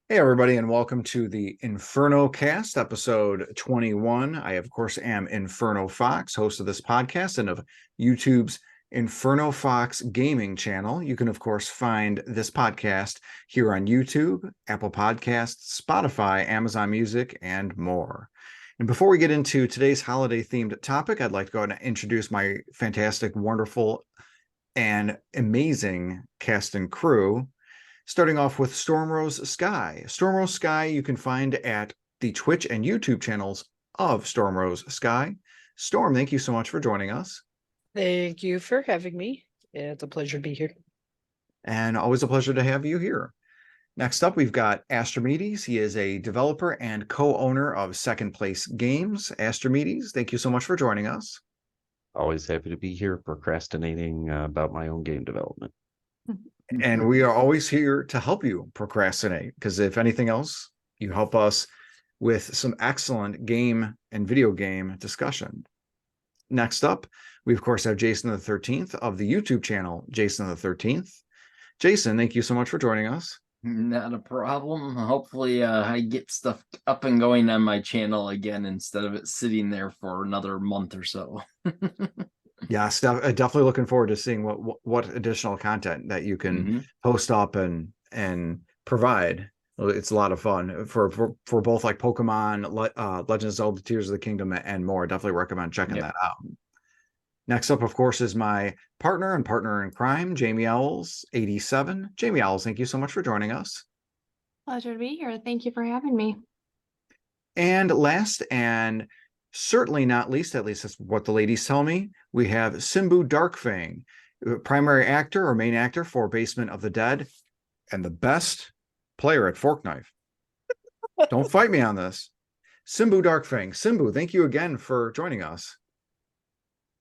Hey, everybody, and welcome to the Inferno cast, episode 21. I, of course, am Inferno Fox, host of this podcast and of YouTube's Inferno Fox gaming channel. You can, of course, find this podcast here on YouTube, Apple Podcasts, Spotify, Amazon Music, and more. And before we get into today's holiday-themed topic, I'd like to go ahead and introduce my fantastic, wonderful, and amazing cast and crew. Starting off with Stormrosesky. Stormrosesky you can find at the Twitch and YouTube channels of Stormrosesky. Storm, thank you so much for joining us. Thank you for having me. It's a pleasure to be here. And always a pleasure to have you here. Next up, we've got Astrimedes. He is a developer and co-owner of Second Place Games. Astrimedes, thank you so much for joining us. Always happy to be here procrastinating about my own game development. And we are always here to help you procrastinate, because if anything else, you help us with some excellent game and video game discussion. Next up, we of course have Jason the 13th of the YouTube channel, Jason the 13th. Jason, thank you so much for joining us. Not a problem. Hopefully, I get stuff up and going on my channel again instead of it sitting there for another month or so. Yes, definitely looking forward to seeing what additional content that you can post up and provide. It's a lot of fun for both like Pokemon, Legend of Zelda, Tears of the Kingdom, and more. Definitely recommend checking that out. Next up, of course, is my partner in crime, Jamie Owls, 87. Jamie Owls, thank you so much for joining us. Pleasure to be here. Thank you for having me. And last and certainly not least, at least that's what the ladies tell me, we have Simbu Darkfang, primary actor or main actor for Basement of the Dead, and the best player at Fork Knife. Don't fight me on this. Simbu Darkfang. Simbu, thank you again for joining us.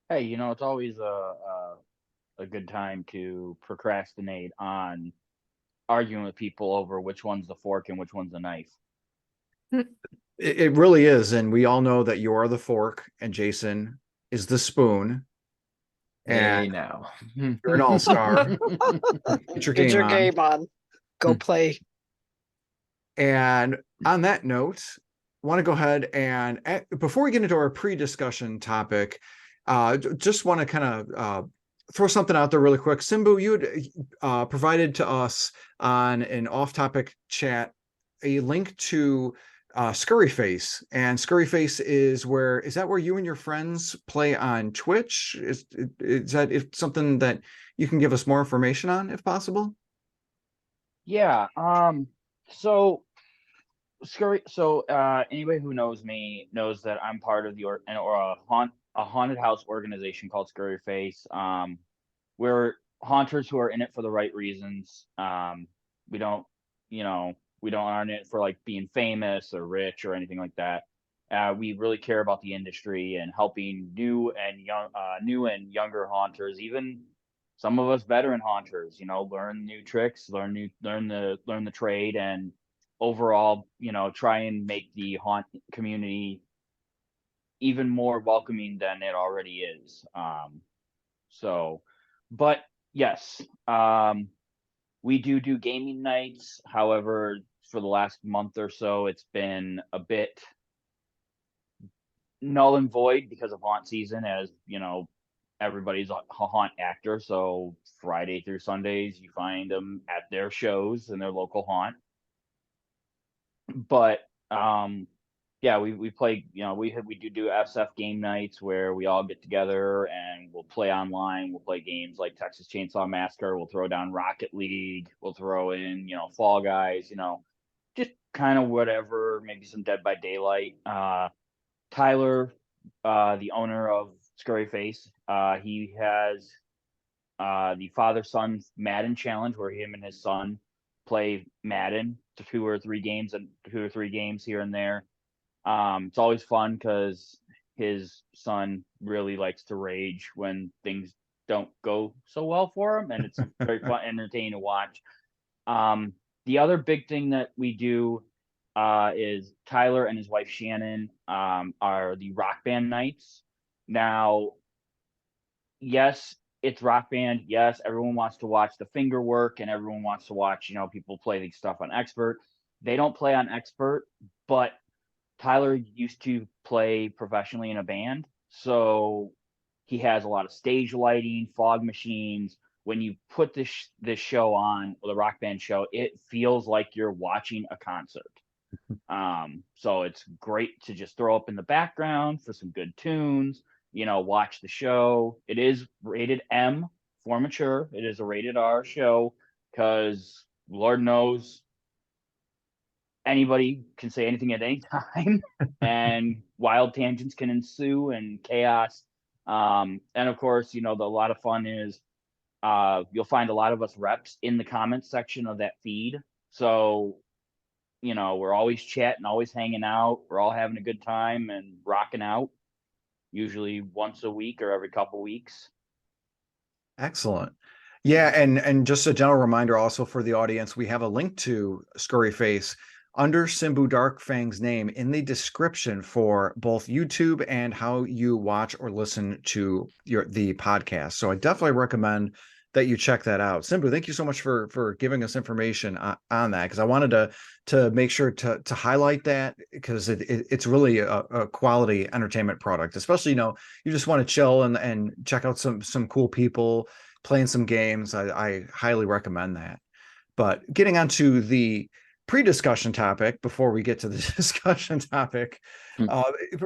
Hey, it's always a good time to procrastinate on arguing with people over which one's the fork and which one's the knife. It really is, and we all know that you are the fork and Jason is the spoon. And now you're an all-star. Get your game on. Go play. And on that note, I want to go ahead and before we get into our pre-discussion topic, just want to kind of throw something out there really quick. Simbu, you had provided to us on an off-topic chat a link to Scurryface, and Scurryface is that where you and your friends play on Twitch? Is that something that you can give us more information on, if possible? Yeah. So anybody who knows me knows that I'm part of a haunted house organization called Scurryface. We're haunters who are in it for the right reasons. We don't aren't in it for like being famous or rich or anything like that. We really care about the industry and helping new and younger haunters, even some of us veteran haunters, learn new tricks, learn the trade, and overall, try and make the haunt community even more welcoming than it already is. But yes, we do gaming nights. However, for the last month or so, it's been a bit null and void because of haunt season, as everybody's a haunt actor. So Friday through Sundays, you find them at their shows in their local haunt. But yeah, we play, we do SF game nights where we all get together and we'll play online. We'll play games like Texas Chainsaw Massacre. We'll throw down Rocket League. We'll throw in, Fall Guys, just kind of whatever, maybe some Dead by Daylight. Tyler, the owner of Scurryface, he has the father-son Madden challenge where him and his son play Madden to two or three games here and there. It's always fun because his son really likes to rage when things don't go so well for him, and it's very fun, entertaining to watch. The other big thing that we do is Tyler and his wife Shannon are the rock band nights. Now, yes, it's rock band. Yes, everyone wants to watch the finger work and everyone wants to watch, people play the stuff on expert. they don't play on expert, but Tyler used to play professionally in a band, so he has a lot of stage lighting, fog machines. When you put this show on, or the Rock Band show, it feels like you're watching a concert. So it's great to just throw up in the background for some good tunes, watch the show. It is rated M for mature. It is a rated R show because Lord knows anybody can say anything at any time and wild tangents can ensue and chaos. And of course, a lot of fun is you'll find a lot of us reps in the comments section of that feed. So, we're always chatting, always hanging out. We're all having a good time and rocking out, usually once a week or every couple weeks. Excellent. Yeah, and just a general reminder also for the audience, we have a link to Scurryface under Simbu Darkfang's name in the description for both YouTube and how you watch or listen to the podcast. So I definitely recommend that you check that out. Simbu, thank you so much for giving us information on that, because I wanted to make sure to highlight that, because it's really a quality entertainment product, especially you just want to chill and check out some cool people playing some games. I highly recommend that. But getting onto the pre-discussion topic before we get to the discussion topic,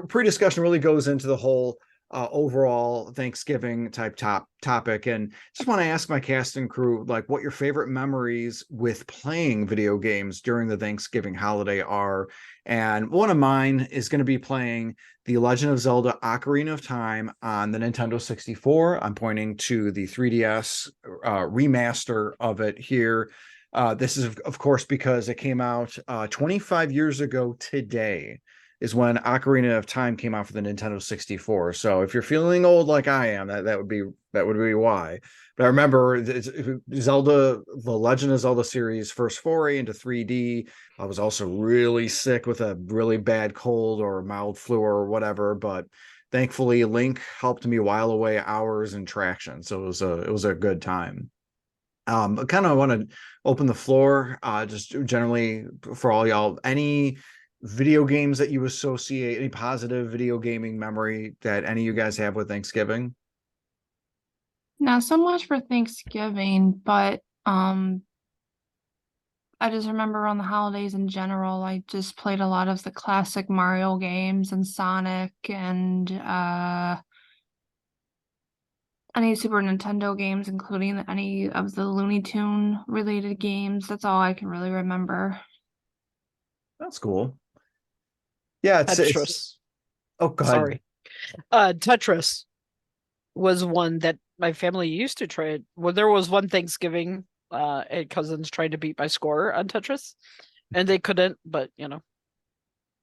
pre-discussion really goes into the whole overall Thanksgiving type topic, and just want to ask my cast and crew what your favorite memories with playing video games during the Thanksgiving holiday are. And one of mine is going to be playing the Legend of Zelda Ocarina of Time on the Nintendo 64. I'm pointing to the 3DS remaster of it here. This is of course because it came out 25 years ago today is when Ocarina of Time came out for the Nintendo 64. So if you're feeling old like I am, that would be why. But I remember Zelda, the Legend of Zelda series first foray into 3D. I was also really sick with a really bad cold or mild flu or whatever, but thankfully Link helped me while away hours in traction. So it was a good time. I kind of want to open the floor just generally for all y'all. Any video games that you associate, any positive video gaming memory that any of you guys have with Thanksgiving? Not so much for Thanksgiving, but I just remember around the holidays in general, I just played a lot of the classic Mario games and Sonic and any Super Nintendo games, including any of the Looney Tune related games. That's all I can really remember. That's cool. Yeah, it's Tetris. oh, go ahead. Sorry. Tetris was one that my family used to try. Well, there was one Thanksgiving, and cousins tried to beat my score on Tetris, and they couldn't. But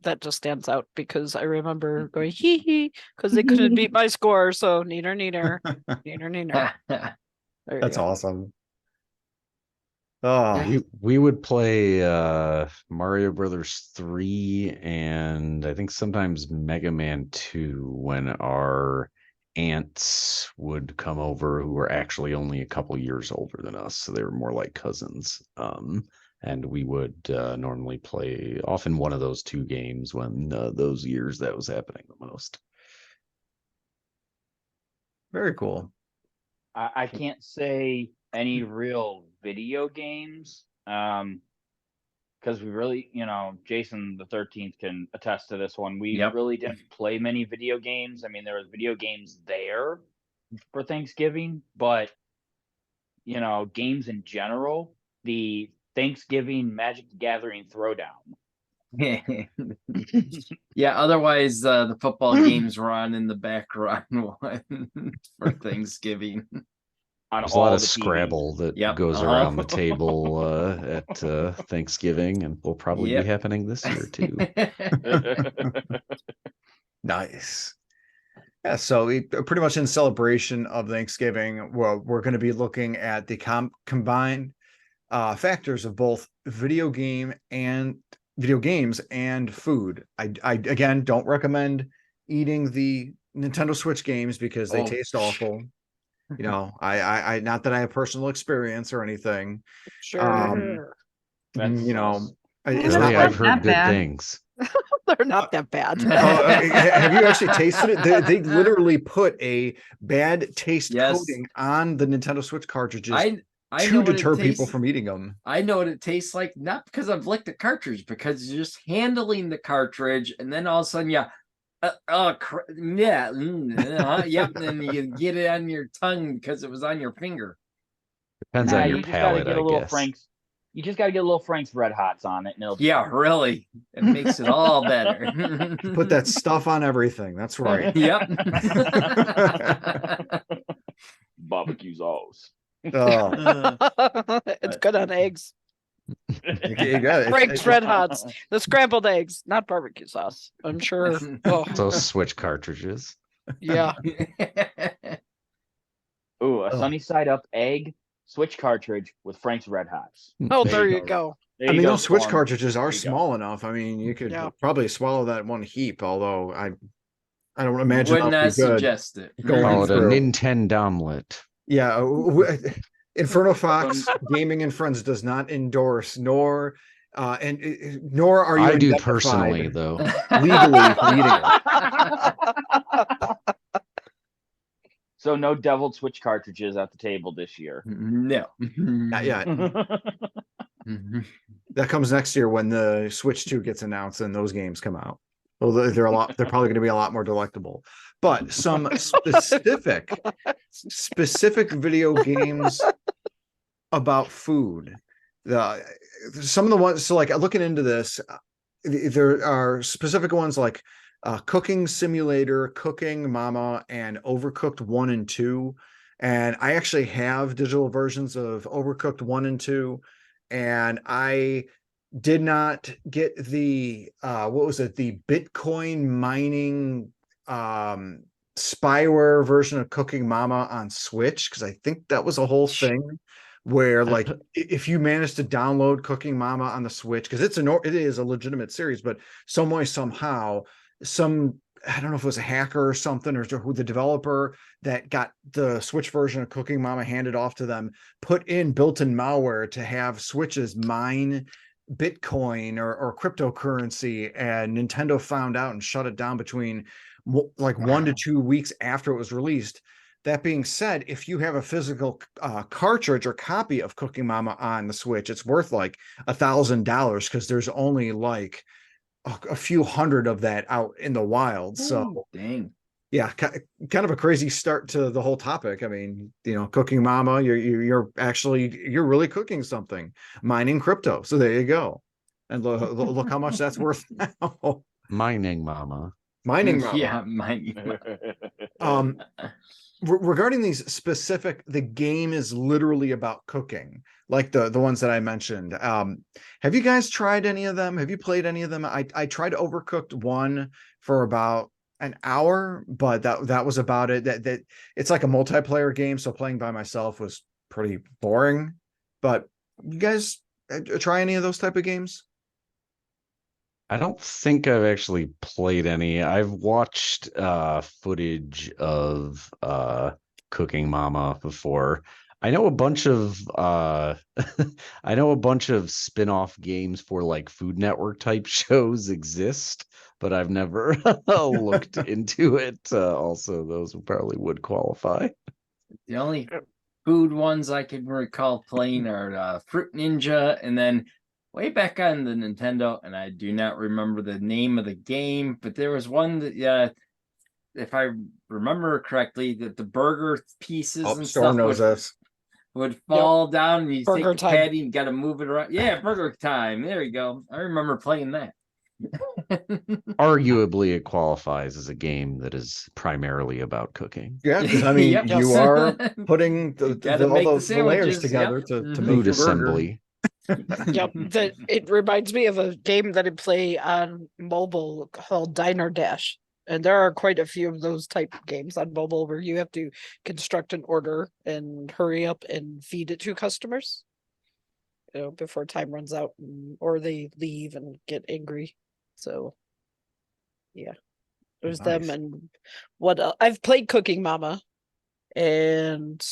that just stands out because I remember going hee hee because they couldn't beat my score. So neener neener neener neener. That's awesome. Oh, we would play Mario Brothers 3 and I think sometimes Mega Man 2 when our aunts would come over who were actually only a couple years older than us, so they were more like cousins. And we would normally play often one of those two games when those years that was happening the most. very cool. I can't say any real video games because we really, Jason the 13th can attest to this one. We really didn't play many video games. I mean, there was video games there for Thanksgiving, but games in general, the Thanksgiving Magic the Gathering Throwdown. Yeah, otherwise the football games were on in the background for Thanksgiving. There's a lot of Scrabble that goes around the table at Thanksgiving, and will probably be happening this year too. Nice. Yeah, so pretty much in celebration of Thanksgiving, we're going to be looking at the combined factors of both video games and food. I again don't recommend eating the Nintendo Switch games because they taste awful. I not that I have personal experience or anything. Sure. I It's Really, not I've like, heard that good bad. things. They're not that bad. have you actually tasted it? They literally put a bad taste Yes. coating on the Nintendo Switch cartridges I to know what it deter people tastes. from eating them. I know what it tastes like, not because I've licked the cartridge, because you're just handling the cartridge, and then all of a sudden, yeah, yep, and you get it on your tongue because it was on your finger. Depends Nah, on you your just gotta palate, get a I little guess. Frank's. You just gotta get a little Frank's Red Hots on it, and it'll be Yeah, fine. really, it makes it all better. Put that stuff on everything. That's right. Yep. Barbecue sauce. Oh, It's good on eggs. you got it. Frank's Red Hots, the scrambled eggs, not barbecue sauce. I'm sure. Oh, Those Switch cartridges. yeah. Ooh, a Ugh. sunny side up egg Switch cartridge with Frank's Red Hots. Oh, there you go. There I you mean, go, those Switch Storm. cartridges are There you go. small enough. I mean, you could Yeah. probably swallow that in one heap, although I don't imagine Would that'll not be good. suggest it. Going Call it a through. Nintendo omelet. Yeah, Inferno Fox Gaming and Friends does not endorse, nor are you I do indemnified personally, though. legally for eating it. So no deviled Switch cartridges at the table this year. No. Not yet. That comes next year when the Switch 2 gets announced and those games come out. Well, they're probably going to be a lot more delectable. But some specific video games about food. Some of the ones, so like looking into this, there are specific ones like Cooking Simulator, Cooking Mama, and Overcooked 1 and 2. And I actually have digital versions of Overcooked 1 and 2. And I did not get the the Bitcoin mining spyware version of Cooking Mama on Switch, because I think that was a whole thing where like if you manage to download Cooking Mama on the Switch, because it is a legitimate series, but some way somehow I don't know if it was a hacker or something, or who the developer that got the Switch version of Cooking Mama handed off to them, put in built-in malware to have Switches mine Bitcoin or cryptocurrency, and Nintendo found out and shut it down between like 1 to 2 weeks after it was released. That being said, if you have a physical cartridge or copy of Cooking Mama on the Switch, it's worth like $1,000 because there's only like a few hundred of that out in the wild. So dang. Yeah, kind of a crazy start to the whole topic. I mean, Cooking Mama, you're really cooking something, mining crypto. So there you go. And look how much that's worth now. Mining Mama. Mining Mama. Yeah, mining. Regarding these specific, the game is literally about cooking, like the ones that I mentioned. Have you guys tried any of them? Have you played any of them? I tried Overcooked 1 for about an hour, but that was about it. That it's like a multiplayer game, so playing by myself was pretty boring. But you guys try any of those type of games? I don't think I've actually played any. I've watched footage of Cooking Mama before. I know a bunch of spin-off games for like Food Network type shows exist, but I've never looked into it. Also, those probably would qualify. The only food ones I can recall playing are Fruit Ninja, and then way back on the Nintendo, and I do not remember the name of the game, but there was one that, if I remember correctly, that the burger pieces and Storm stuff knows this. would fall down, and you Burger take the Time. patty and got to move it around. Yeah, Burger Time. There you go. I remember playing that. Arguably, it qualifies as a game that is primarily about cooking. Yeah, because I mean, Yep. you are putting Gotta all make the layers sandwiches, together yep. to Mhm. make Food your burger. assembly. Yep. It reminds me of a game that I play on mobile called Diner Dash. And there are quite a few of those type of games on mobile where you have to construct an order and hurry up and feed it to customers, before time runs out, or they leave and get angry. So, yeah, there's them. Nice. And what I've played Cooking Mama and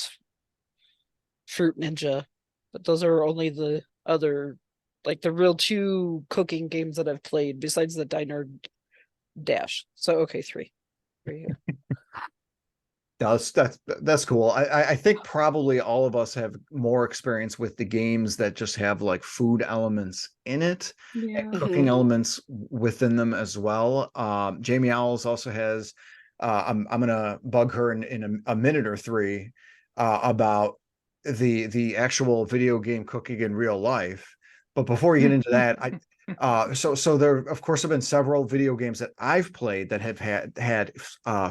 Fruit Ninja, but those are only the other like the real two cooking games that I've played besides the Diner Dash. So okay, three. Here. That's cool. I think probably all of us have more experience with the games that just have like food elements in it, and Yeah. cooking Mhm. elements within them as well. Jamie Owls also has. I'm gonna bug her in a minute or three about the actual video game cooking in real life. But before we get into that, so there of course have been several video games that I've played that have had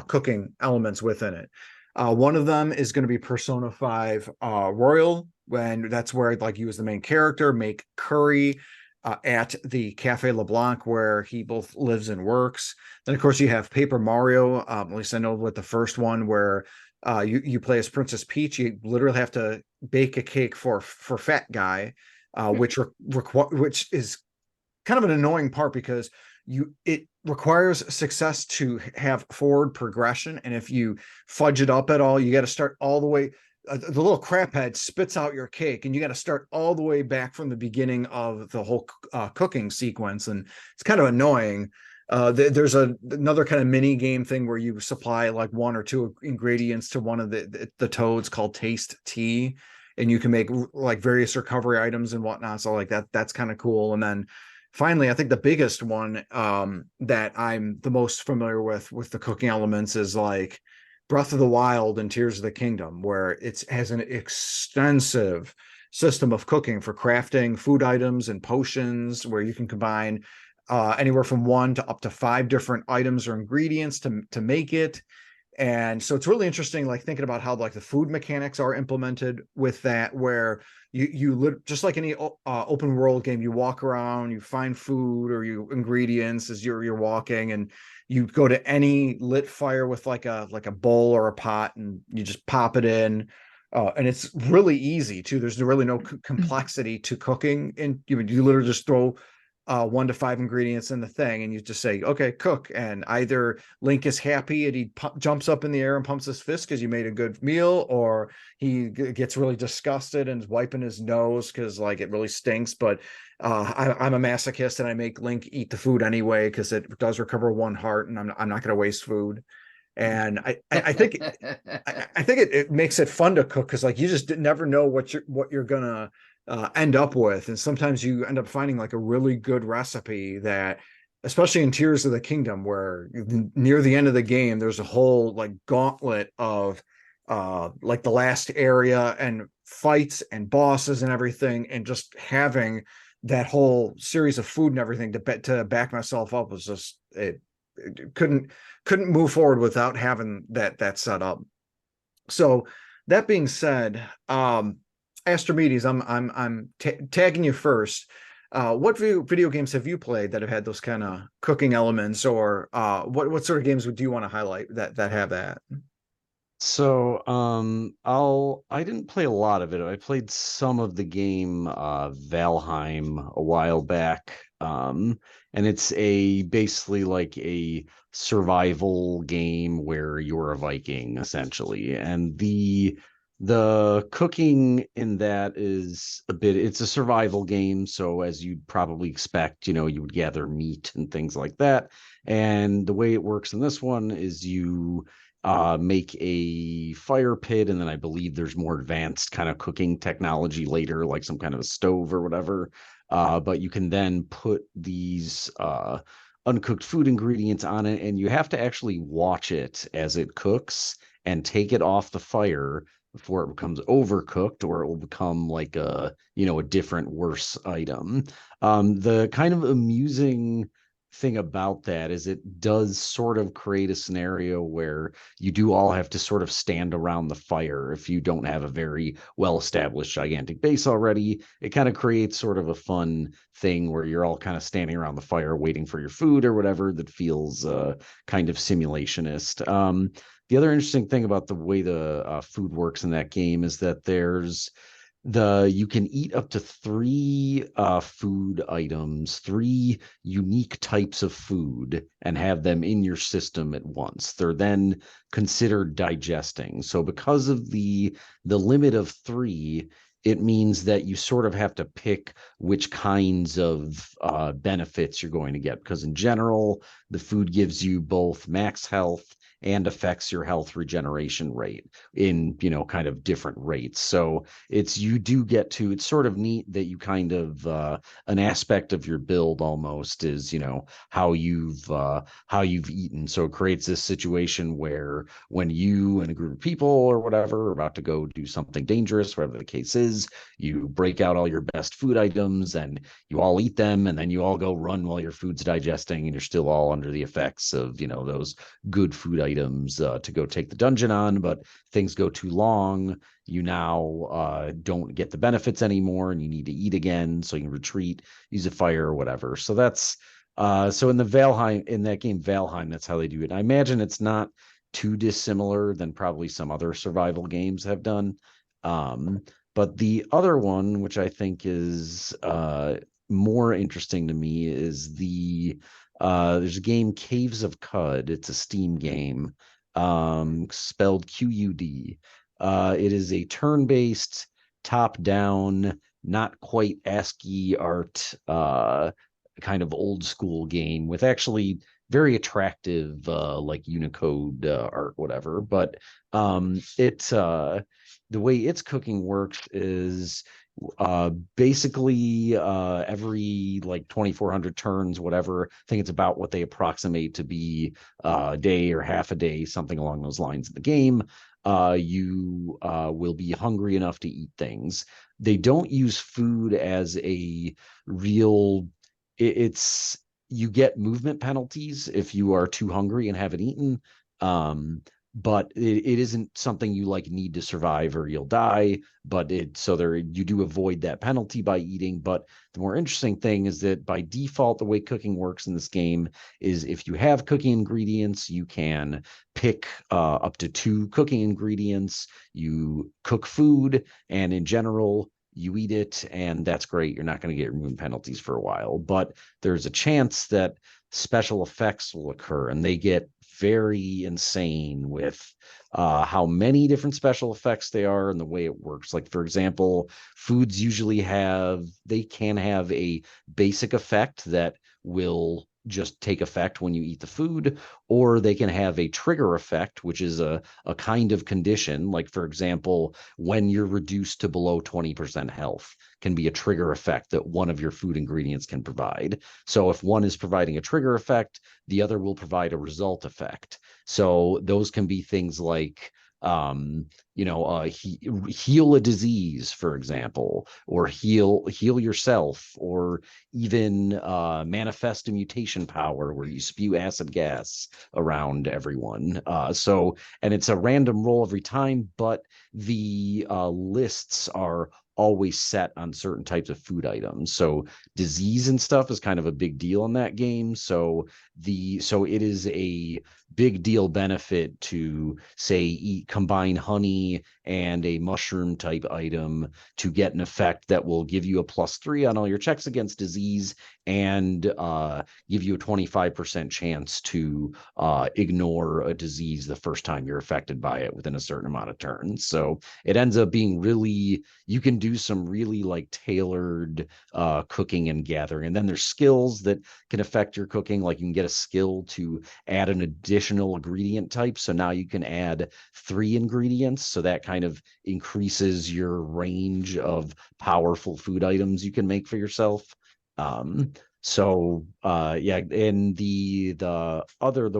cooking elements within it. One of them is going to be Persona 5 Royal, when that's where like you as the main character make curry at the Cafe LeBlanc where he both lives and works. Then of course you have Paper Mario, at least I know with the first one where you play as Princess Peach. You literally have to bake a cake for Fat Guy, which is kind of an annoying part because it requires success to have forward progression, and if you fudge it up at all, you got to start all the way. The little crap head spits out your cake, and you got to start all the way back from the beginning of the whole cooking sequence, and it's kind of annoying. There's another kind of mini game thing where you supply like one or two ingredients to one of the toads called Taste Tea, and you can make like various recovery items and whatnot. So like that's kind of cool. And then finally, I think the biggest one that I'm the most familiar with the cooking elements is like Breath of the Wild and Tears of the Kingdom, where it has an extensive system of cooking for crafting food items and potions, where you can combine anywhere from 1 to up to 5 different items or ingredients to make it. And so it's really interesting, like thinking about how like the food mechanics are implemented with that, where just like any open world game, you walk around, you find food or you ingredients as you're walking, and you go to any lit fire with like a bowl or a pot, and you just pop it in. And it's really easy too. There's really no complexity to cooking, and you literally just throw 1 to 5 ingredients in the thing, and you just say, okay, cook. And either Link is happy and he jumps up in the air and pumps his fist because you made a good meal, or he gets really disgusted and is wiping his nose because like it really stinks. But I'm a masochist, and I make Link eat the food anyway because it does recover 1 heart, and I'm not going to waste food. And I think it makes it fun to cook because like you just never know what you're gonna end up with. And sometimes you end up finding like a really good recipe that, especially in Tears of the Kingdom, where near the end of the game, there's a whole like gauntlet of like the last area and fights and bosses and everything. And just having that whole series of food and everything to back myself up was just, it couldn't move forward without having that set up. So that being said, Astrimedes, I'm tagging you first. What video games have you played that have had those kind of cooking elements, or what sort of games do you want to highlight that have that? So, I didn't play a lot of it. I played some of the game Valheim a while back. And it's basically like a survival game where you're a Viking essentially. And the cooking in that is it's a survival game, so as you'd probably expect, you would gather meat and things like that. And the way it works in this one is you make a fire pit, and then I believe there's more advanced kind of cooking technology later, like some kind of a stove or whatever. But you can then put these uncooked food ingredients on it, and you have to actually watch it as it cooks and take it off the fire before it becomes overcooked, or it will become like a different worse item. The kind of amusing thing about that is it does sort of create a scenario where you do all have to sort of stand around the fire. If you don't have a very well established gigantic base already, it kind of creates sort of a fun thing where you're all kind of standing around the fire waiting for your food or whatever, that feels kind of simulationist. The other interesting thing about the way the food works in that game is that you can eat up to 3 food items, 3 unique types of food, and have them in your system at once. They're then considered digesting. So because of the limit of 3, it means that you sort of have to pick which kinds of benefits you're going to get, because in general, the food gives you both max health and affects your health regeneration rate in, you know, kind of different rates. So you do get to, it's sort of neat that you kind of, an aspect of your build almost is, you know, how you've eaten. So it creates this situation where when you and a group of people or whatever are about to go do something dangerous, whatever the case is, you break out all your best food items and you all eat them, and then you all go run while your food's digesting, and you're still all under the effects of, you know, those good food items to go take the dungeon on. But things go too long, you now don't get the benefits anymore, and you need to eat again, so you can retreat, use a fire or whatever. So that's so in that game Valheim, that's how they do it. I imagine it's not too dissimilar than probably some other survival games have done. But the other one, which I think is more interesting to me, is there's a game, Caves of Cud. It's a Steam game, spelled QUD. It is a turn-based, top-down, not quite ASCII art, kind of old school game with actually very attractive, like Unicode art, whatever. But the way its cooking works is basically every like 2,400 turns, whatever, I think it's about what they approximate to be a day or half a day, something along those lines in the game. You will be hungry enough to eat things. They don't use food as a real, it's, you get movement penalties if you are too hungry and haven't eaten. But it isn't something you like need to survive or you'll die. But you do avoid that penalty by eating. But the more interesting thing is that by default, the way cooking works in this game is if you have cooking ingredients, you can pick up to 2 cooking ingredients. You cook food, and in general, you eat it, and that's great. You're not going to get movement penalties for a while, but there's a chance that special effects will occur, and they get very insane with how many different special effects they are and the way it works. Like, for example, foods usually can have a basic effect that will just take effect when you eat the food, or they can have a trigger effect, which is a kind of condition. Like, for example, when you're reduced to below 20% health can be a trigger effect that one of your food ingredients can provide. So if one is providing a trigger effect, the other will provide a result effect. So those can be things like heal a disease, for example, or heal yourself, or even manifest a mutation power where you spew acid gas around everyone. And it's a random roll every time, but the lists are always set on certain types of food items. So disease and stuff is kind of a big deal in that game. So it is a big deal benefit to, say, combine honey and a mushroom type item to get an effect that will give you a +3 on all your checks against disease, and give you a 25% chance to ignore a disease the first time you're affected by it within a certain amount of turns. So it ends up being really, you can do some really like tailored cooking and gathering. And then there's skills that can affect your cooking. Like, you can get a skill to add an additional ingredient type. So now you can add 3 ingredients. So that kind of increases your range of powerful food items you can make for yourself. And the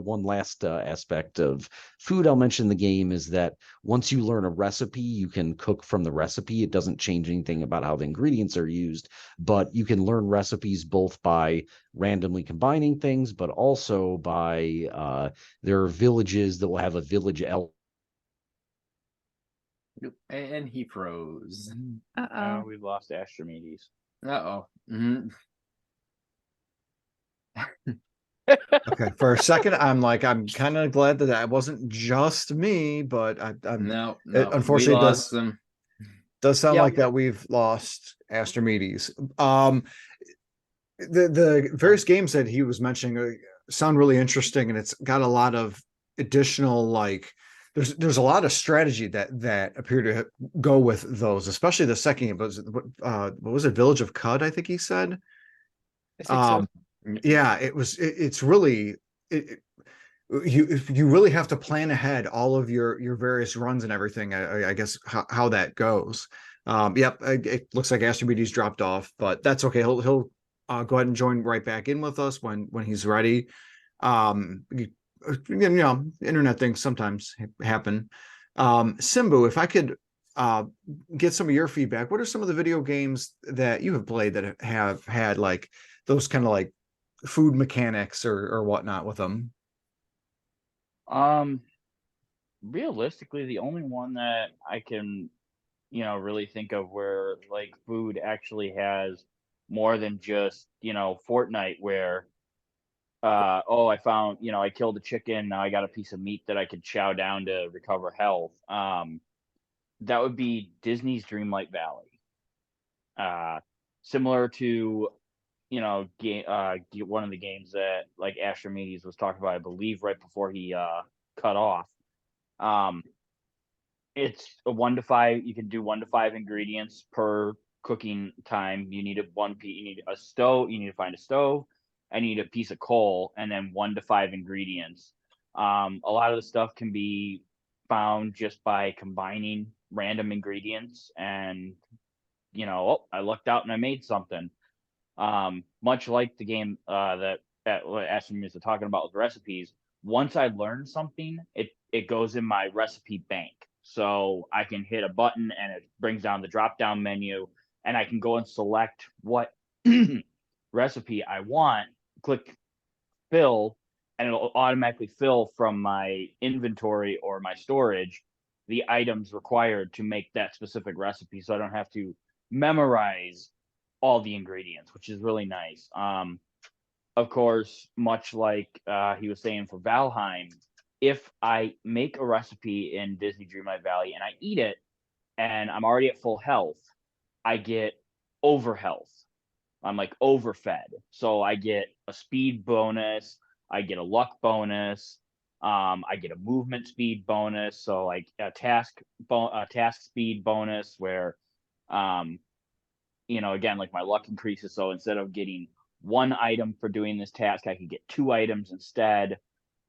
one last aspect of food I'll mention in the game is that once you learn a recipe, you can cook from the recipe. It doesn't change anything about how the ingredients are used, but you can learn recipes both by randomly combining things, but also by there are villages that will have a village elf. And he froze. We've lost Astrimedes. Uh-oh. Mm-hmm. Okay, for a second, I'm kind of glad that that wasn't just me, but No, unfortunately, we lost them. Does sound Yep. like that we've lost Astrimedes. The various games that he was mentioning sound really interesting, and it's got a lot of additional like there's a lot of strategy that appear to go with those, especially the second game. What was it? Village of Cud, I think he said. I think so. Yeah, it's really you really have to plan ahead all of your various runs and everything. I guess how that goes. Yep, it looks like Astrimedes dropped off, but that's okay. He'll go ahead and join right back in with us when he's ready. Internet things sometimes happen. Simbu, if I could get some of your feedback, what are some of the video games that you have played that have had like those kind of like food mechanics or whatnot with them? Realistically, the only one that I can, really think of where like food actually has more than just, Fortnite where I found, I killed a chicken, now I got a piece of meat that I could chow down to recover health. That would be Disney's Dreamlight Valley. Similar to, one of the games that like Astrimedes was talking about, I believe right before he cut off. It's a 1 to 5. You can do 1 to 5 ingredients per cooking time. You need you need a stove. You need to find a stove. I need a piece of coal, and then 1 to 5 ingredients. A lot of the stuff can be found just by combining random ingredients, and I lucked out and I made something. Much like the game that what Ashton was talking about with recipes. Once I learn something, it goes in my recipe bank. So I can hit a button and it brings down the drop down menu, and I can go and select what recipe I want, click fill, and it'll automatically fill from my inventory or my storage the items required to make that specific recipe. So I don't have to memorize all the ingredients, which is really nice. Of course, much like he was saying for Valheim, if I make a recipe in Disney Dreamlight Valley and I eat it and I'm already at full health, I get over health. I'm like overfed. So I get a speed bonus, I get a luck bonus, I get a movement speed bonus, so like a task speed bonus where again, like my luck increases. So instead of getting 1 item for doing this task, I can get 2 items instead.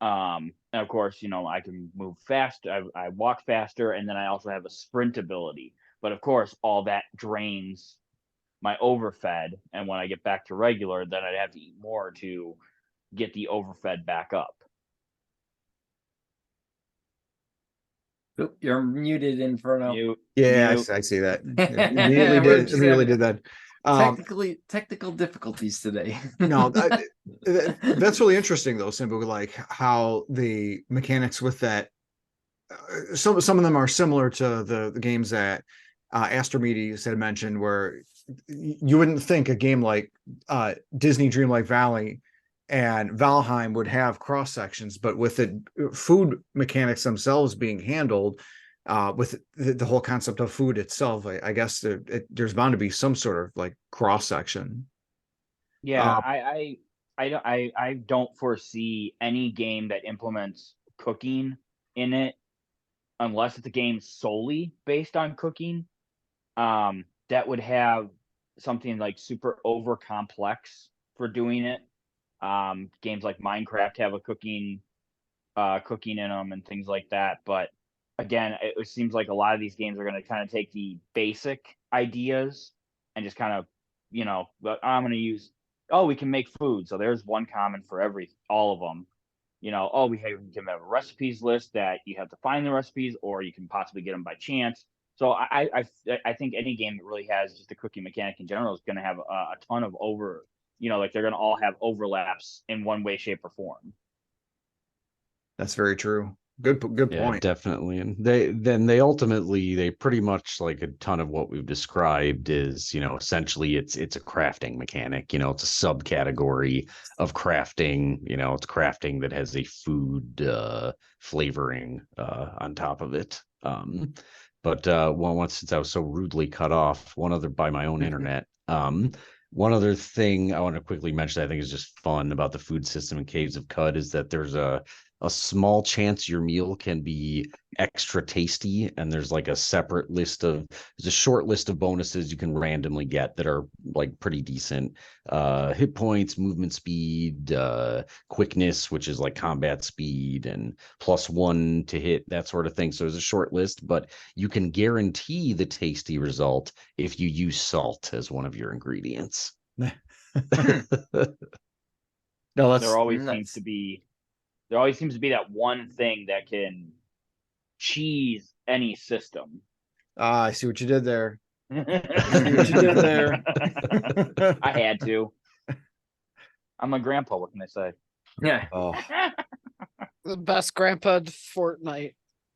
And of course, I can move fast. I walk faster, and then I also have a sprint ability. But of course, all that drains my overfed, and when I get back to regular, then I'd have to eat more to get the overfed back up. Oop, you're muted, Inferno. Yeah, Mute. I see that. We're just Immediately did that. Technical difficulties today. No, that's really interesting though, Simbu. Like how the mechanics with that, some of them are similar to the games that Astrimedes had mentioned, where you wouldn't think a game like Disney Dreamlight Valley and Valheim would have cross sections, but with the food mechanics themselves being handled, with the whole concept of food itself, I guess there's bound to be some sort of like cross section. Yeah, I don't foresee any game that implements cooking in it unless it's a game solely based on cooking. That would have something like super over complex for doing it. Games like Minecraft have a cooking in them and things like that. But again, it seems like a lot of these games are going to kind of take the basic ideas and just kind of, I'm going to use, we can make food. So there's one common for all of them. We can have a recipes list that you have to find the recipes, or you can possibly get them by chance. So I think any game that really has just a cooking mechanic in general is going to have a ton of they're going to all have overlaps in one way, shape, or form. That's very true. Good Yeah, point. definitely. And they pretty much, like a ton of what we've described is, essentially it's a crafting mechanic. It's a subcategory of crafting. It's crafting that has a food flavoring on top of it. But since I was so rudely cut off, by my own internet, one other thing I want to quickly mention I think is just fun about the food system in Caves of Cud is that there's a a small chance your meal can be extra tasty, and there's like a separate list of there's a short list of bonuses you can randomly get that are like pretty decent. Hit points, movement speed, quickness, which is like combat speed, and +1 to hit, that sort of thing. So there's a short list, but you can guarantee the tasty result if you use salt as one of your ingredients. No, that's There always Nice. seems to be that one thing that can cheese any system. I see what you did there. I what you did there. had to. I'm a grandpa. What can I say? Yeah. Oh, The best grandpa in Fortnite.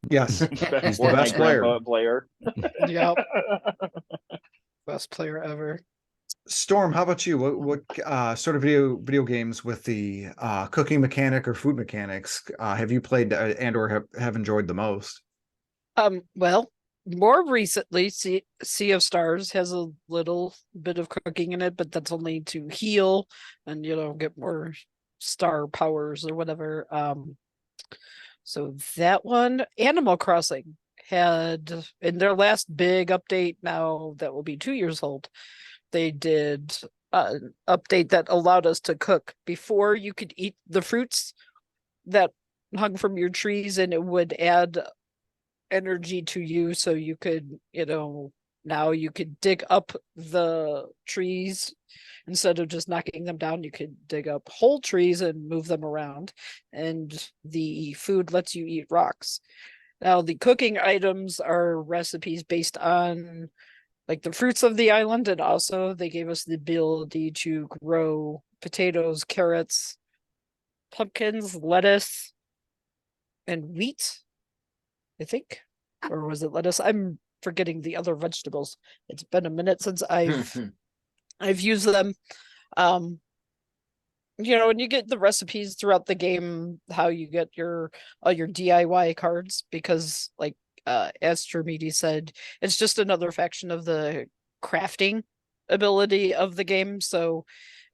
yes. He's the Fortnite best player. grandpa player. Yep. Best player ever. Storm, how about you? What sort of video games with the cooking mechanic or food mechanics have you played and or have enjoyed the most? Well, more recently, Sea of Stars has a little bit of cooking in it, but that's only to heal and get more star powers or whatever. So that one, Animal Crossing had in their last big update, now that will be 2 years old, they did an update that allowed us to cook. Before, you could eat the fruits that hung from your trees and it would add energy to you, so you could now you could dig up the trees. Instead of just knocking them down, you could dig up whole trees and move them around, and the food lets you eat rocks. Now the cooking items are recipes based on like the fruits of the island, and also they gave us the ability to grow potatoes, carrots, pumpkins, lettuce, and wheat, I think. Or was it lettuce? I'm forgetting the other vegetables. It's been a minute since I've used them. And you get the recipes throughout the game, how you get your DIY cards, because like Astrimedes said, it's just another faction of the crafting ability of the game. So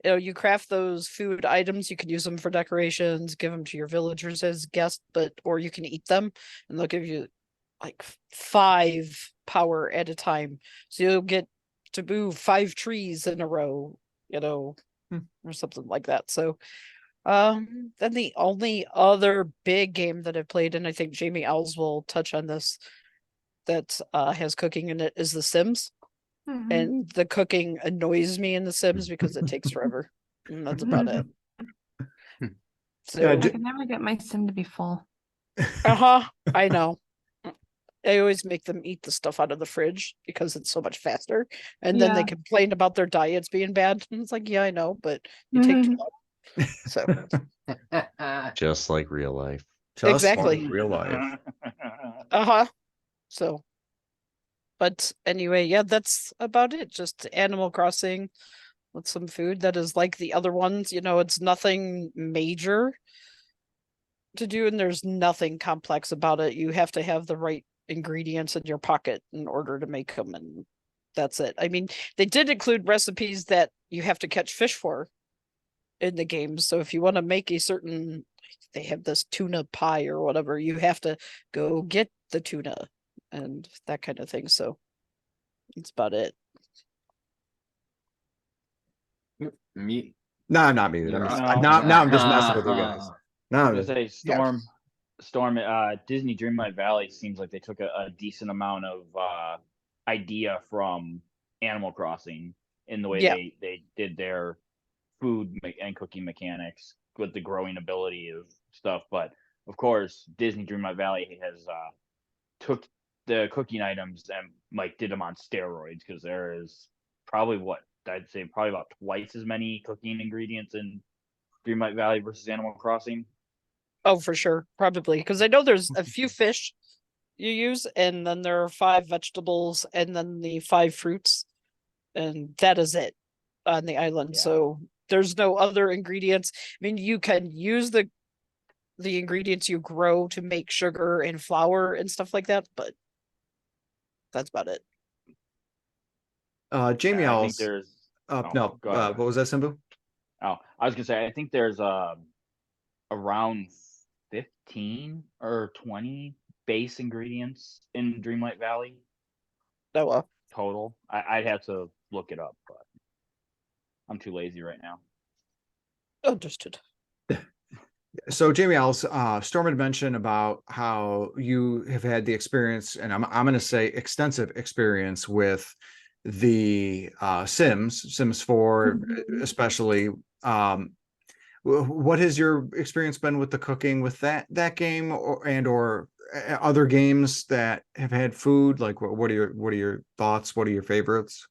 you craft those food items, you can use them for decorations, give them to your villagers as guests, or you can eat them and they'll give you like 5 power at a time. So you'll get to move 5 trees in a row, or something like that. So then the only other big game that I've played, and I think Jamie Owls will touch on this, that has cooking in it, is The Sims. Mhm. And the cooking annoys me in The Sims because it takes forever. And that's about it. So I can never get my sim to be full. I know. I always make them eat the stuff out of the fridge because it's so much faster. And then they Yeah. complain about their diets being bad. And it's like, yeah, I know, but you take too long. So Just like real life. Just Exactly. like real life. So, but anyway, yeah, that's about it. Just Animal Crossing with some food that is like the other ones. It's nothing major to do, and there's nothing complex about it. You have to have the right ingredients in your pocket in order to make them, and that's it. I mean, they did include recipes that you have to catch fish for in the game. So if you want to make a certain, they have this tuna pie or whatever, you have to go get the tuna and that kind of thing. So that's about it. Me. No, not me. You're Now I'm just messing with you guys. No, I was gonna say Storm. Disney Dreamlight Valley seems like they took a decent amount of idea from Animal Crossing in the way they did their food and cooking mechanics with the growing ability of stuff. But of course, Disney Dreamlight Valley has took the cooking items and like did them on steroids, because there is probably I'd say probably about twice as many cooking ingredients in Dreamlight Valley versus Animal Crossing. Oh, for sure. Probably. Because I know there's a few fish you use, and then there are 5 vegetables, and then the 5 fruits. And that is it on the island. Yeah. So there's no other ingredients. I mean, you can use the ingredients you grow to make sugar and flour and stuff like that, but that's about it. Jamie I think Owls. there's No, go ahead. what was that, Simbu? I was gonna say I think there's around 15 or 20 base ingredients in Dreamlight Valley Oh well. total. I'd have to look it up, but I'm too lazy right now. Understood. So Jamie Ellis, Storm had mentioned about how you have had the experience, and I'm going to say extensive experience with the Sims 4, especially. What has your experience been with the cooking with that game, or other games that have had food? Like, what are your thoughts? What are your favorites?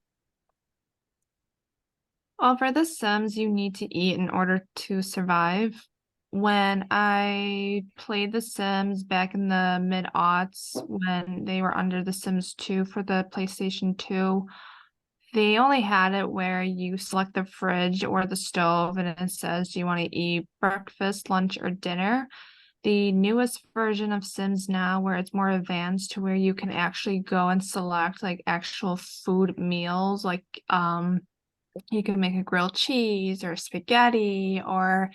Well, for The Sims, you need to eat in order to survive. When I played The Sims back in the mid-aughts, when they were under The Sims 2 for the PlayStation 2, they only had it where you select the fridge or the stove and it says, do you want to eat breakfast, lunch, or dinner? The newest version of Sims now, where it's more advanced to where you can actually go and select like actual food meals, like you can make a grilled cheese or spaghetti, or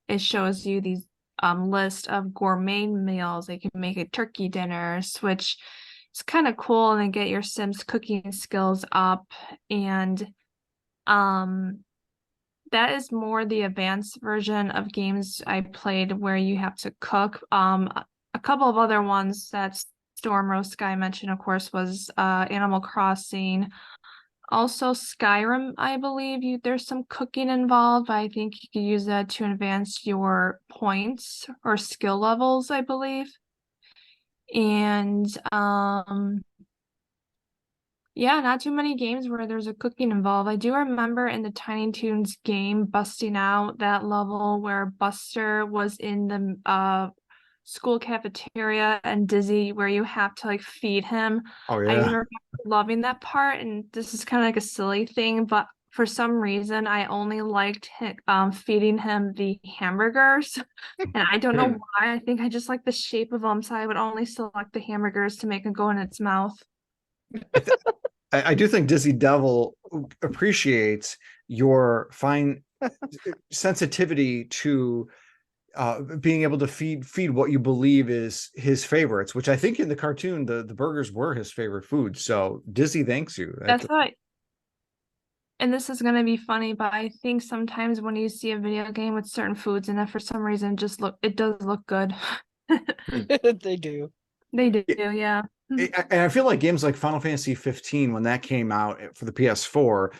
it shows you these list of gourmet meals. They can make a turkey dinner, which is kind of cool, and then get your Sims cooking skills up. And that is more the advanced version of games I played where you have to cook. A couple of other ones that Stormrosesky mentioned, of course, was Animal Crossing. Also, Skyrim, I believe there's some cooking involved. I think you can use that to advance your points or skill levels, I believe. And yeah, not too many games where there's a cooking involved. I do remember in the Tiny Toons game busting out that level where Buster was in the school cafeteria and Dizzy, where you have to like feed him. Oh I yeah. remember loving that part, and this is kind of like a silly thing, but for some reason I only liked feeding him the hamburgers. And I don't know why. I think I just like the shape of them, so I would only select the hamburgers to make them go in its mouth. I do think Dizzy Devil appreciates your fine sensitivity to being able to feed what you believe is his favorites, which I think in the cartoon the burgers were his favorite food. So Dizzy thanks you. That's right. And this is gonna be funny, but I think sometimes when you see a video game with certain foods in it, for some reason, it does look good. They do. They do, yeah. And I feel like games like Final Fantasy 15, when that came out for the PS4,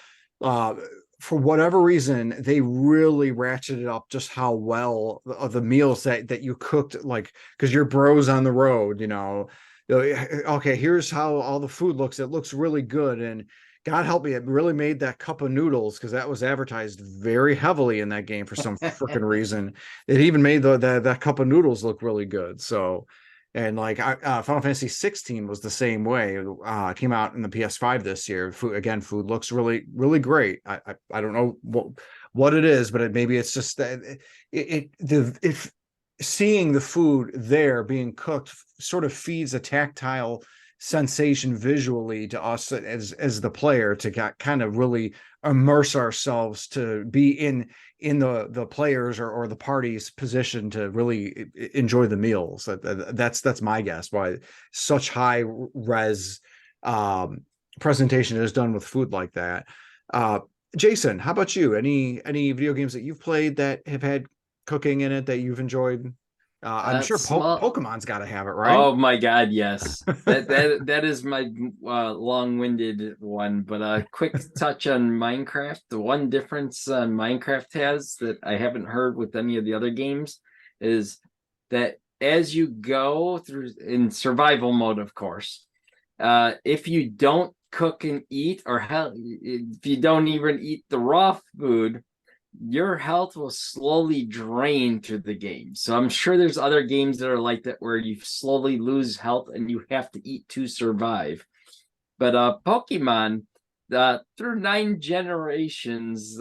for whatever reason, they really ratcheted up just how well of the meals that you cooked, like, because your bro's on the road, okay, here's how all the food looks. It looks really good. And God help me, it really made that cup of noodles, because that was advertised very heavily in that game for some freaking reason. It even made that cup of noodles look really good. So, and like Final Fantasy 16 was the same way. It came out in the PS5 this year. Food looks really, really great. I don't know what it is, but maybe it's just that if seeing the food there being cooked sort of feeds a tactile sensation visually to us as the player, to kind of really immerse ourselves, to be in the players or the party's position to really enjoy the meals. That's my guess why such high res presentation is done with food like that. Jason, how about you? Any video games that you've played that have had cooking in it that you've enjoyed? I'm sure Pokemon's got to have it, right? Oh my God, yes. That is my long-winded one. But a quick touch on Minecraft. The one difference Minecraft has that I haven't heard with any of the other games is that as you go through in survival mode, of course, if you don't cook and eat, or hell, if you don't even eat the raw food, your health will slowly drain through the game. So I'm sure there's other games that are like that, where you slowly lose health and you have to eat to survive. But Pokemon, through 9 generations,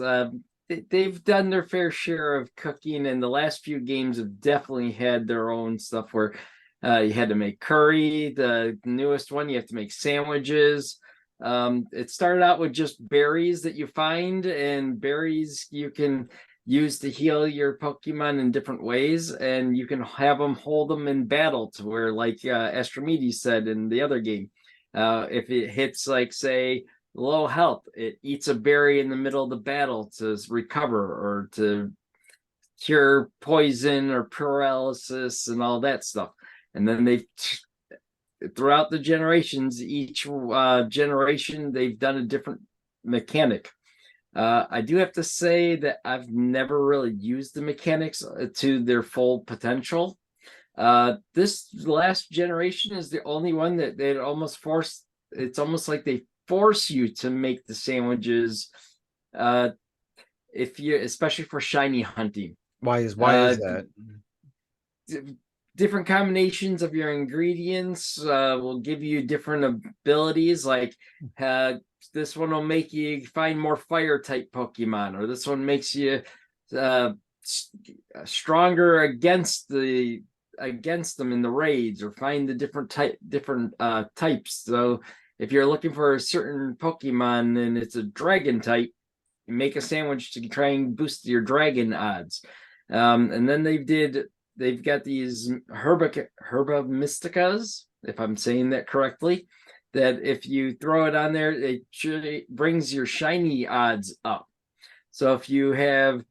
they've done their fair share of cooking, and the last few games have definitely had their own stuff where you had to make curry. The newest one, you have to make sandwiches. It started out with just berries that you find, and berries you can use to heal your Pokemon in different ways, and you can have them hold them in battle to where, like Astrimedes said in the other game, if it hits, like, say, low health, it eats a berry in the middle of the battle to recover or to cure poison or paralysis and all that stuff. And then throughout the generations, each generation, they've done a different mechanic. I do have to say that I've never really used the mechanics to their full potential. This last generation is the only one that they almost forced. It's almost like they force you to make the sandwiches, if you, especially for shiny hunting. Why is that? Different combinations of your ingredients will give you different abilities. Like this one will make you find more fire type Pokemon, or this one makes you stronger against them in the raids, or find the different types. So if you're looking for a certain Pokemon and it's a dragon type, you make a sandwich to try and boost your dragon odds. And then they've got these Herba Mysticas, if I'm saying that correctly, that if you throw it on there, it brings your shiny odds up. So if you have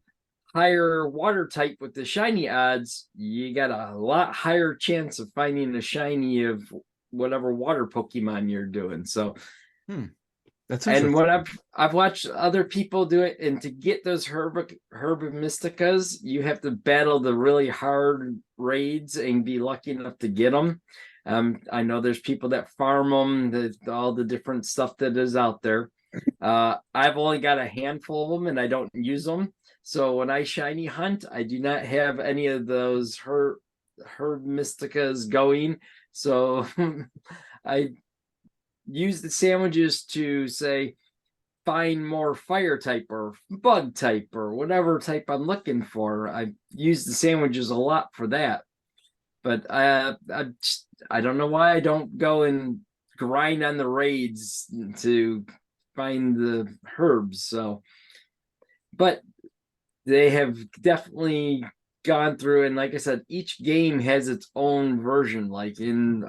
higher water type with the shiny odds, you got a lot higher chance of finding a shiny of whatever water Pokemon you're doing. So that's and interesting. what I've watched other people do it, and to get those Herba Mysticas, you have to battle the really hard raids and be lucky enough to get them. I know there's people that farm them, all the different stuff that is out there. I've only got a handful of them, and I don't use them. So when I shiny hunt, I do not have any of those Herb Mysticas going. So I use the sandwiches to, say, find more fire type or bug type or whatever type I'm looking for. I use the sandwiches a lot for that. But I don't know why I don't go and grind on the raids to find the herbs. So, but they have definitely gone through, and like I said, each game has its own version. Like in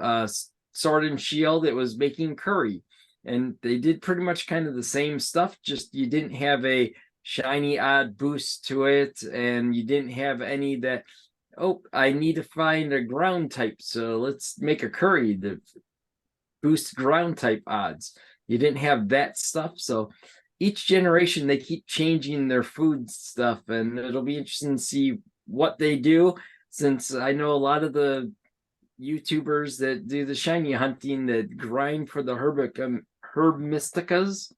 Sword and Shield, it was making curry, and they did pretty much kind of the same stuff, just you didn't have a shiny odd boost to it, and you didn't have any that, oh, I need to find a ground type, so let's make a curry that boosts ground type odds. You didn't have that stuff. So each generation they keep changing their food stuff, and it'll be interesting to see what they do, since I know a lot of the YouTubers that do the shiny hunting that grind for the Herb Mysticas.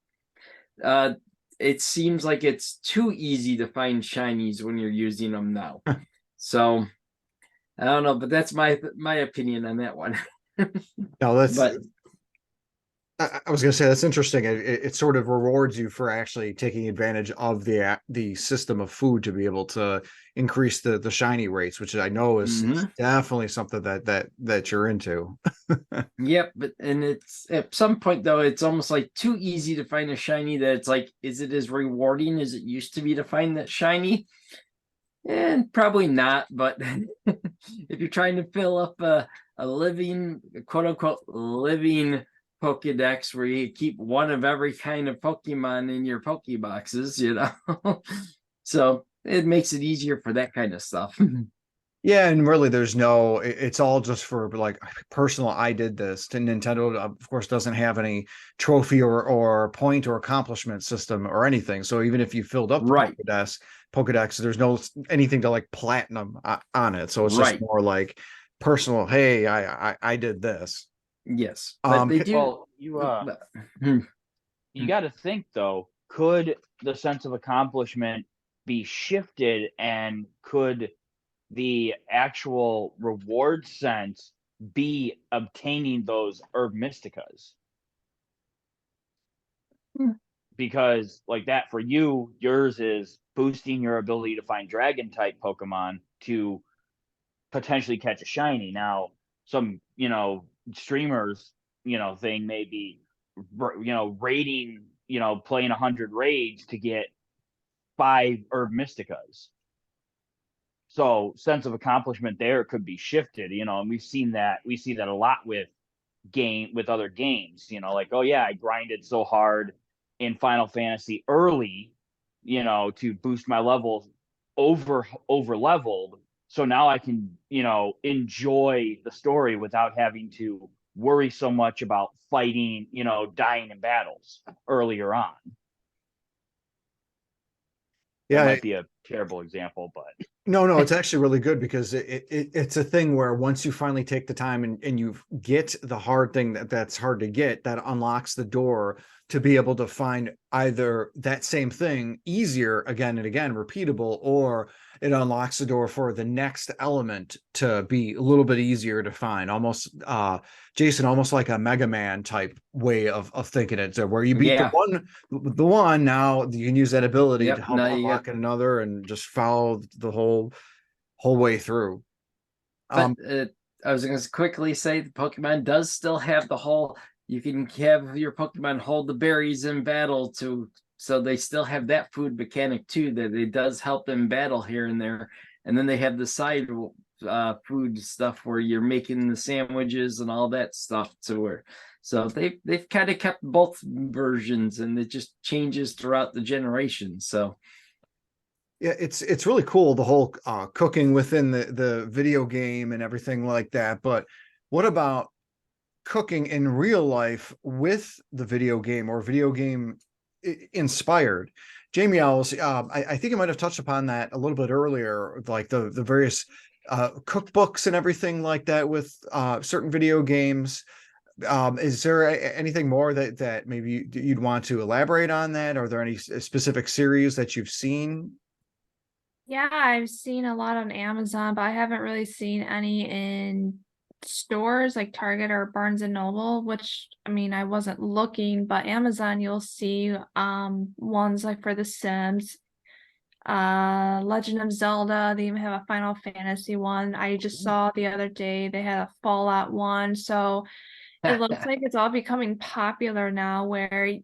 It seems like it's too easy to find shinies when you're using them now. So I don't know, but that's my opinion on that one. No, that's. But I was going to say that's interesting. It sort of rewards you for actually taking advantage of the system of food to be able to increase the shiny rates, which I know is definitely something that you're into. Yep, but and it's at some point though, it's almost like too easy to find a shiny that it's like, is it as rewarding as it used to be to find that shiny? And probably not, but if you're trying to fill up a living, quote unquote, living Pokedex where you keep one of every kind of Pokemon in your Pokeboxes, you know, so it makes it easier for that kind of stuff. Yeah, and really it's all just for like personal, I did this. To Nintendo, of course, doesn't have any trophy or point or accomplishment system or anything. So even if you filled up the Right. Pokedex, there's no anything to like platinum on it. So it's just more like personal, hey, I did this. Yes, but they do. Well, you got to think though, could the sense of accomplishment be shifted, and could the actual reward sense be obtaining those Herb Mysticas? Because like that for you, yours is boosting your ability to find dragon type Pokemon to potentially catch a shiny. Now, some, streamers, thing may be, raiding, playing 100 raids to get 5 herb mysticas. So sense of accomplishment there could be shifted, and we see that a lot with other games, like, oh yeah, I grinded so hard in Final Fantasy early, to boost my levels over leveled. So now I can, enjoy the story without having to worry so much about fighting, dying in battles earlier on. Yeah, That might be a terrible example, but no, it's actually really good because it's a thing where once you finally take the time and you get the hard thing that's hard to get, that unlocks the door to be able to find either that same thing easier again and again, repeatable, or it unlocks the door for the next element to be a little bit easier to find. Almost, Jason, almost like a Mega Man type way of thinking it. So where you beat the one, now you can use that ability to help unlock another and just follow the whole way through. But I was going to quickly say the Pokemon does still have the whole, you can have your Pokemon hold the berries in battle so they still have that food mechanic too, that it does help them battle here and there. And then they have the side food stuff where you're making the sandwiches and all that stuff so they've kind of kept both versions, and it just changes throughout the generations. So yeah, it's really cool, the whole cooking within the video game and everything like that. But what about cooking in real life with the video game or video game inspired? Jamie Owls, I think you might have touched upon that a little bit earlier, like the various cookbooks and everything like that with certain video games. Is there anything more that maybe you'd want to elaborate on that? Are there any specific series that you've seen? Yeah, I've seen a lot on Amazon, but I haven't really seen any in stores like Target or Barnes and Noble, which, I mean, I wasn't looking, but Amazon, you'll see ones like for The Sims, Legend of Zelda. They even have a Final Fantasy one. I just saw the other day they had a Fallout one. So it looks like it's all becoming popular now, where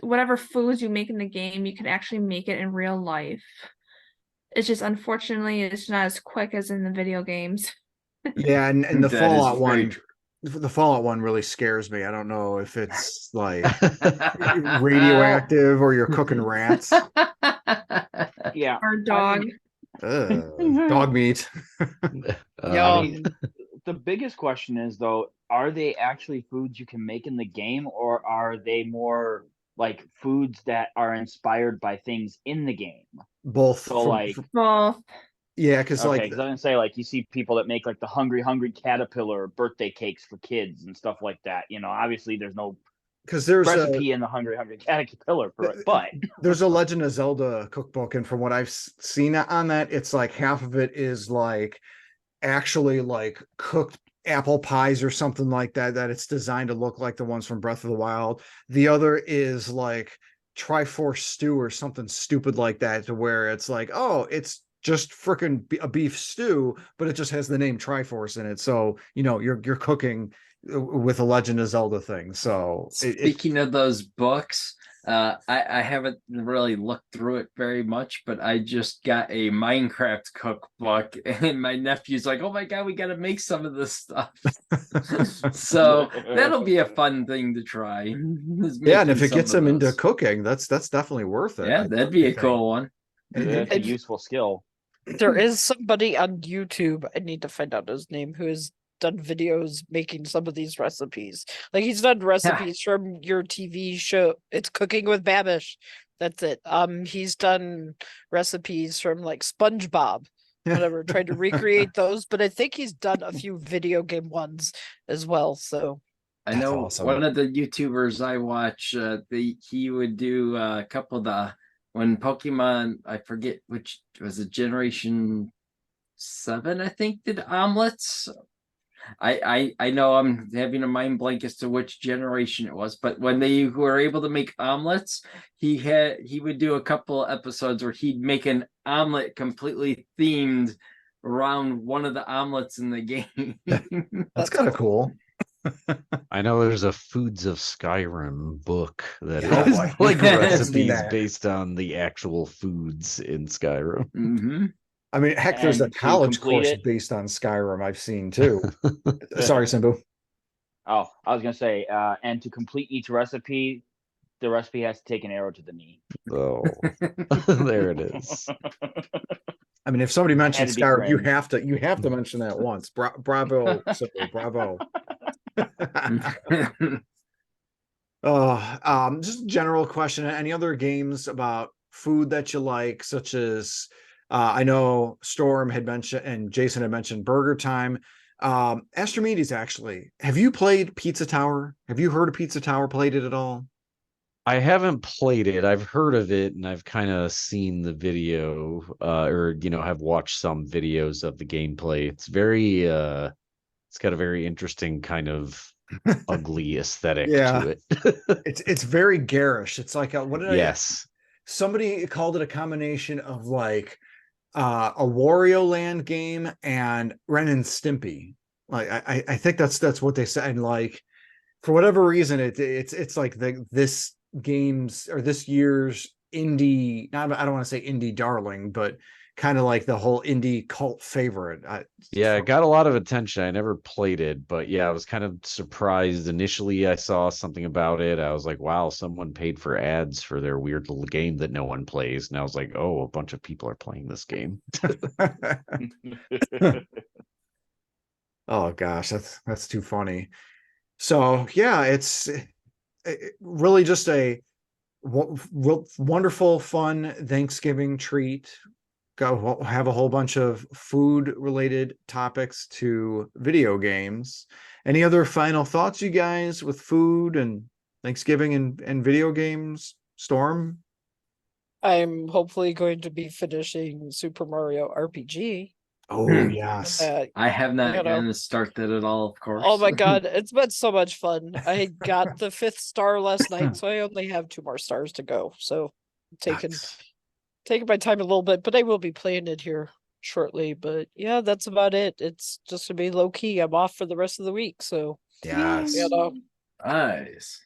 whatever foods you make in the game, you can actually make it in real life. It's just, unfortunately, it's not as quick as in the video games. Yeah, and the That Fallout is one, true. the Fallout one really scares me. I don't know if it's like radioactive or you're cooking rats. yeah, Or dog. Dog meat. The biggest question is, though, are they actually foods you can make in the game, or are they more like foods that are inspired by things in the game? Both. So Both. Yeah, because okay, because I didn't say, like, you see people that make like the hungry caterpillar birthday cakes for kids and stuff like that. Obviously there's no because there's recipe in the hungry caterpillar for it, but there's a Legend of Zelda cookbook, and from what I've seen on that, it's like half of it is like actually like cooked apple pies or something like that it's designed to look like the ones from Breath of the Wild. The other is like Triforce stew or something stupid like that, to where it's like, oh, it's just freaking a beef stew, but it just has the name Triforce in it. So you're cooking with a Legend of Zelda thing. So speaking of those books, I haven't really looked through it very much, but I just got a Minecraft cookbook, and my nephew's like, oh my god, we got to make some of this stuff. So that'll be a fun thing to try. Yeah, and if it gets them into cooking, that's definitely worth it. Yeah, that'd be a cool one. It's a useful skill. There is somebody on YouTube, I need to find out his name, who has done videos making some of these recipes. Like, he's done recipes from your TV show, It's Cooking with Babish. That's it. He's done recipes from like SpongeBob, whatever, tried to recreate those, but I think he's done a few video game ones as well. So I know one of the YouTubers I watch, he would do a couple of the, when Pokemon, I forget which was it, Generation 7, I think, did omelets. I know I'm having a mind blank as to which generation it was, but when they were able to make omelets, he would do a couple episodes where he'd make an omelet completely themed around one of the omelets in the game. That's kind of cool. I know there's a Foods of Skyrim book that Yeah, is boy. like Let's do recipes that. based on the actual foods in Skyrim. Mm-hmm. I mean, heck, there's a And to college complete course it, based on Skyrim I've seen too. Sorry, Simbu. oh, I was gonna say, and to complete each recipe, the recipe has to take an arrow to the knee. Oh, there it is. I mean, if somebody Had mentions to be Skyrim, you cringe. have to mention that once. Bravo, Simbu, bravo. Just a general question. Any other games about food that you like, such as I know Storm had mentioned and Jason had mentioned Burger Time. Astrimedes, actually. Have you played Pizza Tower? Have you heard of Pizza Tower? Played it at all? I haven't played it. I've heard of it and I've kind of seen the video, or have watched some videos of the gameplay. It's very it's got a very interesting kind of ugly aesthetic Yeah, to it. it's very garish. It's like what did I? Yes. Somebody called it a combination of like a Wario Land game and Ren and Stimpy. Like I think that's what they said. And like for whatever reason, it's like this game's or this year's indie. I don't want to say indie darling, but kind of like the whole indie cult favorite. Yeah, it got a lot of attention. I never played it, but yeah, I was kind of surprised. Initially, I saw something about it. I was like, wow, someone paid for ads for their weird little game that no one plays. And I was like, oh, a bunch of people are playing this game. Oh gosh, that's too funny. So yeah, it's really just a wonderful, fun Thanksgiving treat. Go have a whole bunch of food related topics to video games. Any other final thoughts, you guys, with food and Thanksgiving and video games? Storm? I'm hopefully going to be finishing Super Mario RPG. Oh, yes. I have not You know. gotten to start that at all, of course. Oh my god, it's been so much fun. I got the 5th star last night, so I only have 2 more stars to go. So taking Nice. my time a little bit, but I will be playing it here shortly. But yeah, that's about it. It's just to be low key. I'm off for the rest of the week, so Yes. you know. Nice.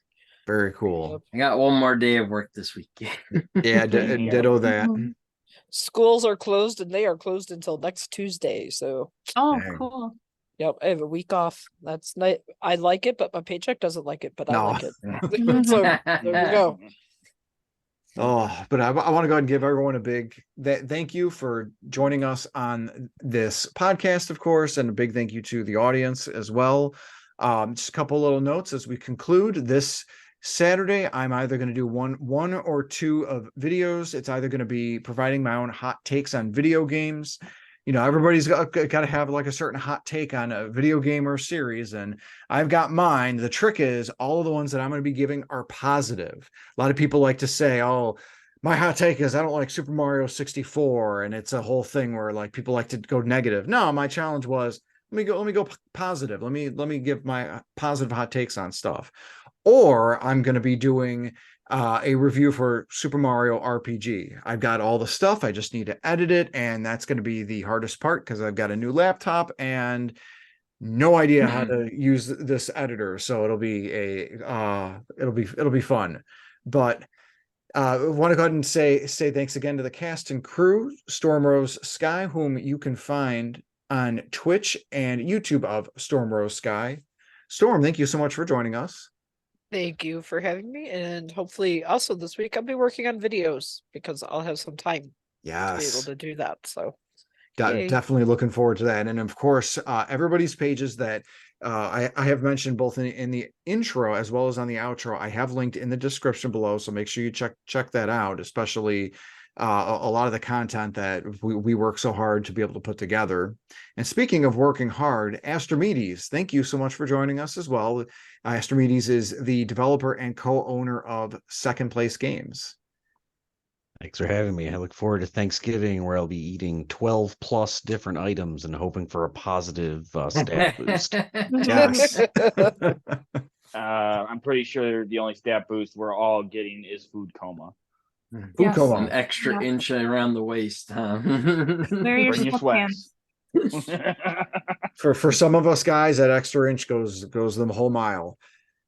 Very cool. I got one more day of work this week. Yeah, ditto that. Schools are closed and they are closed until next Tuesday. So Oh, Dang. cool. yep, I have a week off. That's nice. I like it, but my paycheck doesn't like it, but I No. like it. So there we go. Oh, but I want to go ahead and give everyone a big thank you for joining us on this podcast, of course, and a big thank you to the audience as well. Just a couple little notes as we conclude. This Saturday, I'm either going to do one or two of videos. It's either going to be providing my own hot takes on video games. Everybody's got to have like a certain hot take on a video game or series, and I've got mine. The trick is all of the ones that I'm going to be giving are positive. A lot of people like to say, oh, my hot take is I don't like Super Mario 64, and it's a whole thing where like people like to go negative. No, my challenge was let me go positive. Let me give my positive hot takes on stuff. Or I'm going to be doing a review for Super Mario RPG. I've got all the stuff. I just need to edit it, and that's going to be the hardest part because I've got a new laptop and no idea how to use this editor. So it'll be it'll be fun. But I want to go ahead and say thanks again to the cast and crew, Stormrosesky, whom you can find on Twitch and YouTube of Stormrosesky. Storm, thank you so much for joining us. Thank you for having me, and hopefully also this week I'll be working on videos because I'll have some time to be able Yes. to do that. So yay. Definitely looking forward to that. And of course, everybody's pages that I have mentioned both in the intro as well as on the outro, I have linked in the description below. So make sure you check that out, especially a lot of the content that we work so hard to be able to put together. And speaking of working hard, Astrimedes, thank you so much for joining us as well. Astrimedes is the developer and co-owner of Second Place Games. Thanks for having me. I look forward to Thanksgiving where I'll be eating 12 plus different items and hoping for a positive stat boost. Yes. I'm pretty sure the only stat boost we're all getting is food coma. Food Yes. coma. An extra inch around the waist, huh? Wear your Bring your sweatpants. sweats. For some of us guys, that extra inch goes the whole mile.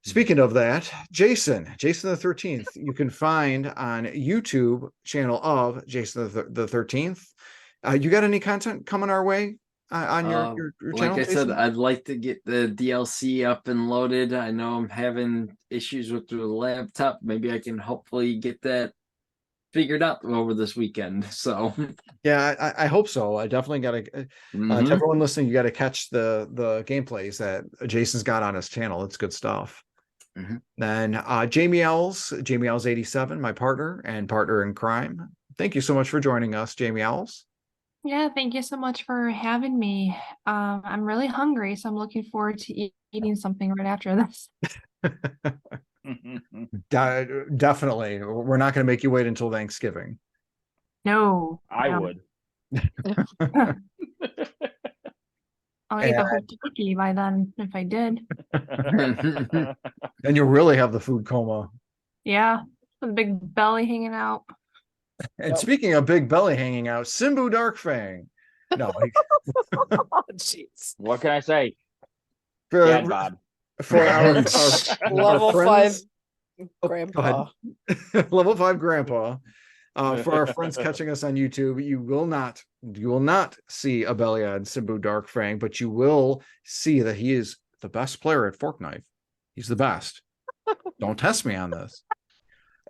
Speaking of that, Jason the 13th, you can find on YouTube channel of Jason the 13th. You got any content coming our way on your like channel? I said, Jason? I'd like to get the DLC up and loaded. I know I'm having issues with the laptop. Maybe I can hopefully get that figured out over this weekend. So Yeah, I hope so. I definitely got to. To mhm. everyone listening, you got to catch the gameplays that Jason's got on his channel. It's good stuff. Mhm. Then Jamie Ells 87, my partner and partner in crime. Thank you so much for joining us, Jamie Ells. Yeah, thank you so much for having me. I'm really hungry, so I'm looking forward to eating something right after this. Definitely. We're not going to make you wait until Thanksgiving. No, I no. would. I'll eat the whole turkey by then if I did. And you'll really have the food coma. Yeah, with a big belly hanging out. And Yep. speaking of big belly hanging out, Simbu Darkfang. No, Oh, jeez. What can I say? for, Dad bod. for our Level friends, 5 go grandpa. ahead. Level 5 grandpa. For our friends catching us on YouTube, you will not see a belly on Simbu Darkfang, but you will see that he is the best player at Fork Knife. He's the best. Don't test me on this.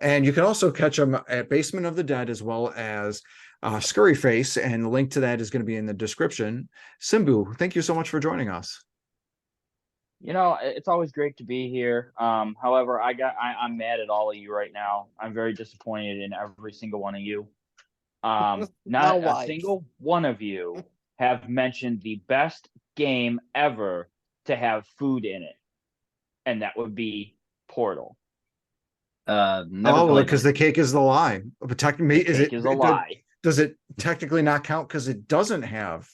And you can also catch him at Basement of the Dead as well as Scurry Face, and the link to that is going to be in the description. Simbu, thank you so much for joining us. You know, it's always great to be here. However, I'm mad at all of you right now. I'm very disappointed in every single one of you. Now Not a why? single one of you have mentioned the best game ever to have food in it, and that would be Portal. Never Oh, played because it. the cake is the lie. But technically, The cake is a lie. Does it technically not count because it doesn't have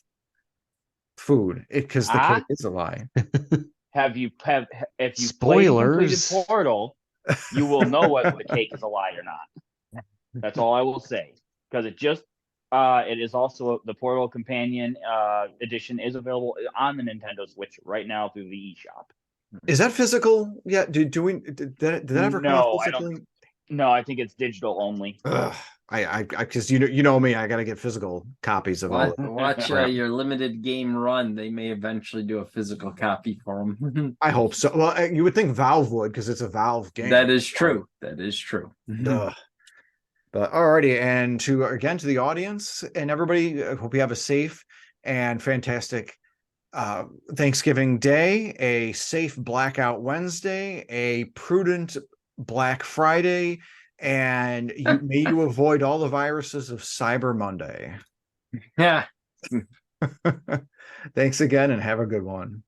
food? Because the cake is a lie. If you've played and completed Spoilers. Portal, you will know whether the cake is a lie or not. That's all I will say. Because it is also the Portal Companion edition is available on the Nintendo Switch right now through the eShop. Is that physical? Yeah. Did that ever come out No, I physically? don't. No, I think it's digital only. Ugh, I because you know me, I got to get physical copies of all. Watch crap. your limited game run. They may eventually do a physical copy for them. I hope so. Well, you would think Valve would because it's a Valve game. That is true. That is true. Ugh. But alrighty, and to the audience and everybody, I hope you have a safe and fantastic Thanksgiving Day, a safe Blackout Wednesday, a prudent Black Friday, and may you avoid all the viruses of Cyber Monday. Yeah. Thanks again and have a good one.